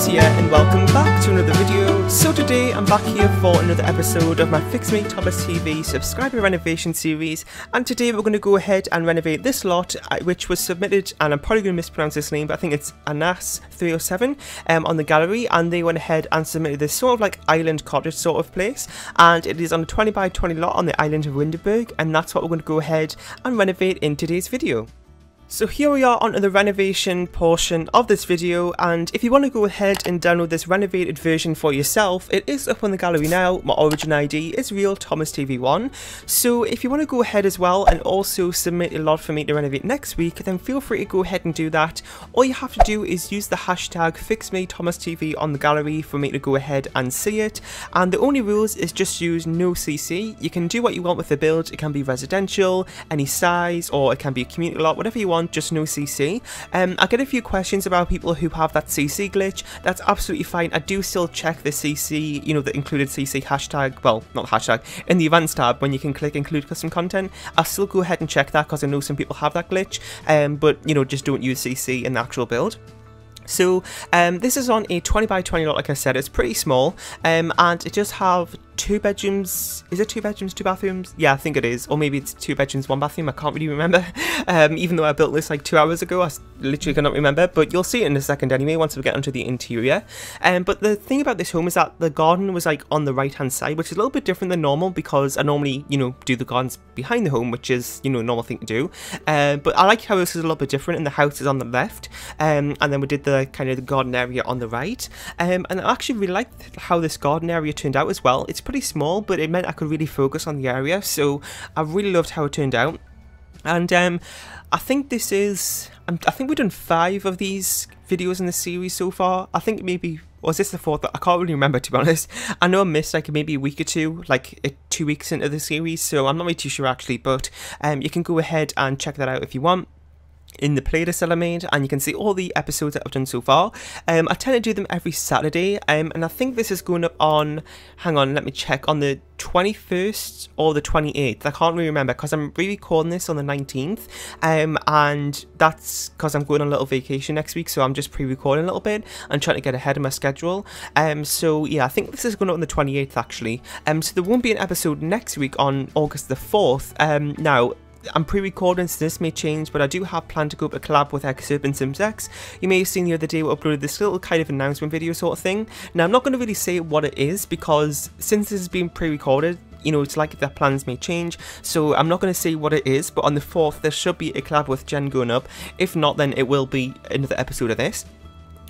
Thomas here and welcome back to another video. So today I'm back here for another episode of my Fix Me Thomas TV subscriber renovation series, and today we're going to go ahead and renovate this lot which was submitted, and I'm probably going to mispronounce this name, but I think it's Anas 307 on the gallery, and they went ahead and submitted this sort of like island cottage sort of place, and it is on a 20 by 20 lot on the island of Winterberg, and that's what we're going to go ahead and renovate in today's video. So here we are onto the renovation portion of this video, and if you want to go ahead and download this renovated version for yourself, it is up on the gallery now. My origin ID is Real Thomas TV1, so if you want to go ahead as well and also submit a lot for me to renovate next week, then feel free to go ahead and do that. All you have to do is use the hashtag FixMeThomasTV on the gallery for me to go ahead and see it, and the only rules is just use no CC. You can do what you want with the build. It can be residential, any size, or it can be a community lot, whatever you want, just no CC. I get a few questions about people who have that CC glitch. That's absolutely fine. I do still check the CC, you know, the included CC hashtag, well, not hashtag, in the events tab when you can click include custom content. I'll still go ahead and check that because I know some people have that glitch, but you know, just don't use CC in the actual build. So this is on a 20 by 20 lot, like I said. It's pretty small, and it does have 2 bedrooms. Is it 2 bedrooms, 2 bathrooms? Yeah, I think it is. Or maybe it's 2 bedrooms, 1 bathroom. I can't really remember. Even though I built this like 2 hours ago, I literally cannot remember. But you'll see it in a second anyway, once we get onto the interior. But the thing about this home is that the garden was like on the right hand side, which is a little bit different than normal, because I normally, you know, do the gardens behind the home, which is, you know, a normal thing to do. But I like how this is a little bit different, and the house is on the left, and then we did the kind of the garden area on the right. And I actually really liked how this garden area turned out as well. It's pretty small, but it meant I could really focus on the area, so I really loved how it turned out. And I think this is, I think we've done 5 of these videos in the series so far. I think maybe, was this the 4th? I can't really remember, to be honest. I know I missed like maybe a week or 2, like 2 weeks into the series, so I'm not really too sure actually, but you can go ahead and check that out if you want in the playlist that I made, and you can see all the episodes that I've done so far. I tend to do them every Saturday, and I think this is going up on, hang on, let me check, on the 21st or the 28th. I can't really remember because I'm re-recording this on the 19th, and that's because I'm going on a little vacation next week, so I'm just pre-recording a little bit and trying to get ahead of my schedule. So yeah, I think this is going up on the 28th actually. So there won't be an episode next week on August the 4th. Now, I'm pre-recording, so this may change, but I do have planned to go up a collab with Xurb and SimsX. You may have seen the other day we uploaded this little kind of announcement video sort of thing. Now, I'm not going to really say what it is, because since this has been pre-recorded, you know, it's like their plans may change, so I'm not going to say what it is, but on the 4th there should be a collab with Jen going up. If not, then it will be another episode of this.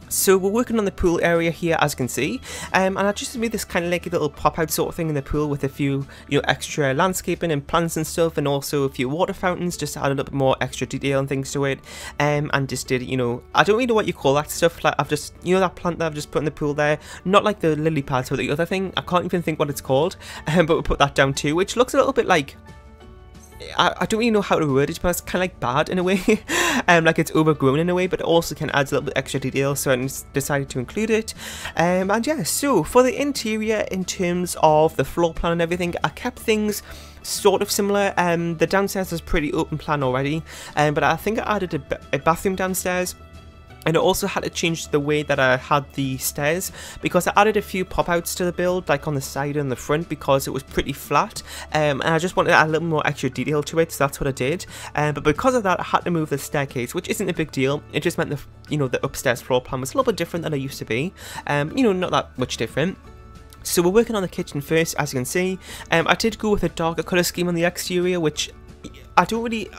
So we're working on the pool area here, as you can see, and I just made this kind of like a little pop-out sort of thing in the pool with a few, you know, extra landscaping and plants and stuff, and also a few water fountains just to add a little bit more extra detail and things to it. And just did, you know, I don't really know what you call that stuff, like I've just, you know, that plant that I've just put in the pool there, not like the lily pads or the other thing, I can't even think what it's called, but we put that down too, which looks a little bit like, I don't really know how to word it, but it's kind of like bad in a way, like it's overgrown in a way, but it also can add a little bit extra detail, so I decided to include it. And yeah, so for the interior, in terms of the floor plan and everything, I kept things sort of similar. The downstairs is pretty open plan already, but I think I added a bathroom downstairs. And I also had to change the way that I had the stairs, because I added a few pop-outs to the build, like on the side and the front, because it was pretty flat, and I just wanted to add a little more extra detail to it, so that's what I did. But because of that, I had to move the staircase, which isn't a big deal. It just meant the, you know, the upstairs floor plan was a little bit different than it used to be. You know, not that much different. So we're working on the kitchen first, as you can see. I did go with a darker colour scheme on the exterior, which I don't really,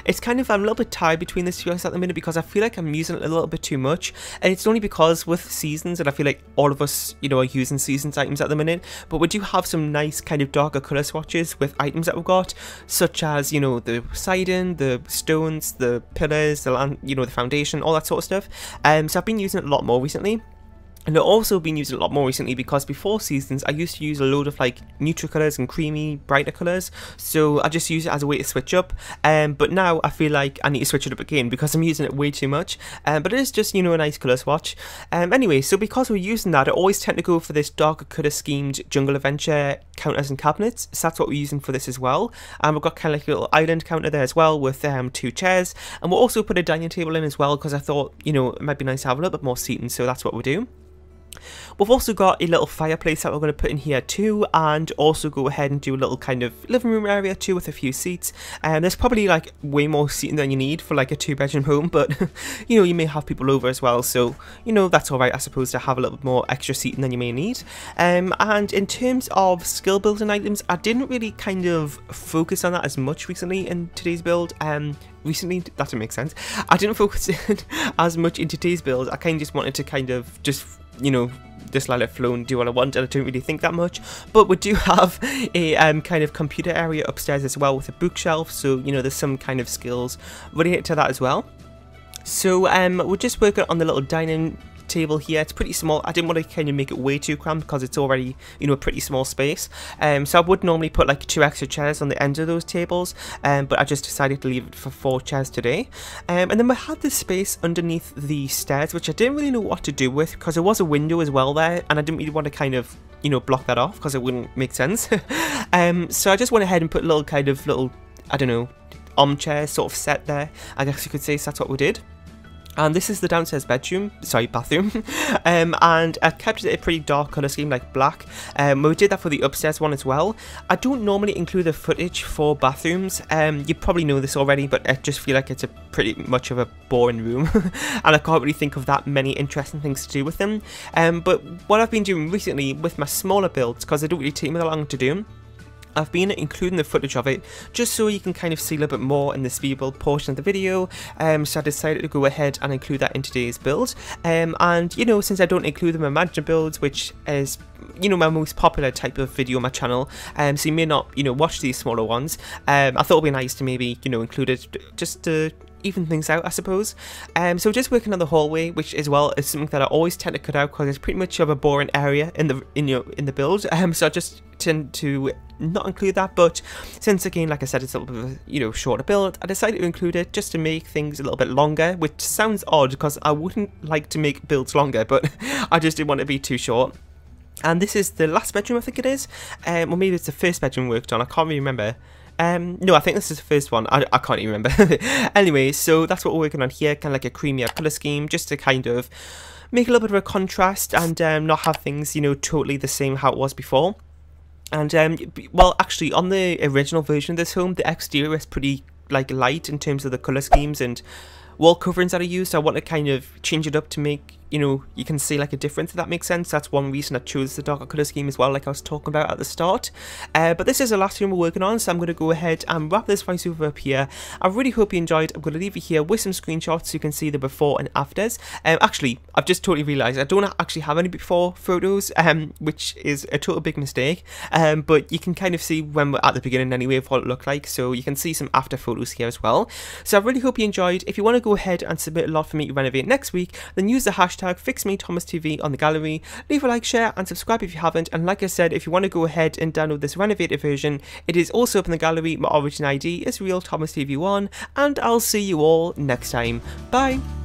it's kind of, I'm a little bit tied between the two at the minute, because I feel like I'm using it a little bit too much, and it's only because with seasons, and I feel like all of us, you know, are using seasons items at the minute, but we do have some nice kind of darker colour swatches with items that we've got, such as, you know, the siding, the stones, the pillars, the land, you know, the foundation, all that sort of stuff. So I've been using it a lot more recently. And I've also been using it a lot more recently, because before seasons I used to use a load of like neutral colours and creamy, brighter colours, so I just use it as a way to switch up. But now I feel like I need to switch it up again, because I'm using it way too much. But it is just, you know, a nice colour swatch. Anyway, so because we're using that, I always tend to go for this darker colour schemed Jungle Adventure counters and cabinets, so that's what we're using for this as well. And we've got kind of like a little island counter there as well, with 2 chairs, and we'll also put a dining table in as well, because I thought, you know, it might be nice to have a little bit more seating, so that's what we'll do. We've also got a little fireplace that we're going to put in here too, and also go ahead and do a little kind of living room area too with a few seats. And there's probably like way more seating than you need for like a 2-bedroom home, but you know, you may have people over as well, so you know, that's alright I suppose to have a little bit more extra seating than you may need. And in terms of skill building items, I didn't really kind of focus on that as much recently in today's build. Recently, that doesn't make sense. I didn't focus as much in today's build. I kind of just wanted to kind of just, you know, just let it flow and do what I want, and I don't really think that much. But we do have a kind of computer area upstairs as well with a bookshelf, so you know, there's some kind of skills related to that as well. So we're just working on the little dining table here. It's pretty small. I didn't want to kind of make it way too cramped because it's already, you know, a pretty small space. So I would normally put like 2 extra chairs on the ends of those tables, but I just decided to leave it for 4 chairs today. And then we had this space underneath the stairs, which I didn't really know what to do with because there was a window as well there, and I didn't really want to kind of, you know, block that off because it wouldn't make sense. So I just went ahead and put a little kind of little, I don't know, armchair sort of set there, I guess you could say. So that's what we did. And this is the downstairs bathroom, and I kept it a pretty dark colour scheme, like black. We did that for the upstairs one as well. I don't normally include the footage for bathrooms. You probably know this already, but I just feel like it's a pretty much of a boring room, and I can't really think of that many interesting things to do with them. But what I've been doing recently with my smaller builds, because they don't really take me that long to do, I've been including the footage of it just so you can kind of see a little bit more in this viewable portion of the video. So I decided to go ahead and include that in today's build. And you know, since I don't include them in Imagine builds, which is, you know, my most popular type of video on my channel, so you may not, you know, watch these smaller ones, I thought it would be nice to maybe, you know, include it just to even things out, I suppose. So just working on the hallway, which as well is something that I always tend to cut out because it's pretty much of a boring area in the build. So I just tend to not include that, but since again, like I said, it's a little bit of a, you know, shorter build, I decided to include it just to make things a little bit longer, which sounds odd because I wouldn't like to make builds longer, but I just didn't want it to be too short. And this is the last bedroom, I think it is, or maybe it's the first bedroom worked on, I can't really remember. No, I think this is the first one. I can't even remember. Anyway, so that's what we're working on here, kind of like a creamier colour scheme, just to kind of make a little bit of a contrast and not have things, you know, totally the same how it was before. And well, actually, on the original version of this home, the exterior is pretty like light in terms of the colour schemes and wall coverings that I used. So I want to kind of change it up to make, you know, you can see like a difference, if that makes sense. That's one reason I chose the darker colour scheme as well, like I was talking about at the start. But this is the last room we're working on, so I'm going to go ahead and wrap this voiceover up here. I really hope you enjoyed. I'm going to leave you here with some screenshots so you can see the before and afters. Actually, I've just totally realised I don't actually have any before photos, which is a total big mistake. But you can kind of see when we're at the beginning anyway of what it looked like, so you can see some after photos here as well. So I really hope you enjoyed. If you want to go ahead and submit a lot for me to renovate next week, then use the hashtag #FixMeThomasTV on the gallery. Leave a like, share and subscribe if you haven't, and like I said, if you want to go ahead and download this renovated version, it is also up in the gallery. My origin ID is RealThomasTV1, and I'll see you all next time. Bye!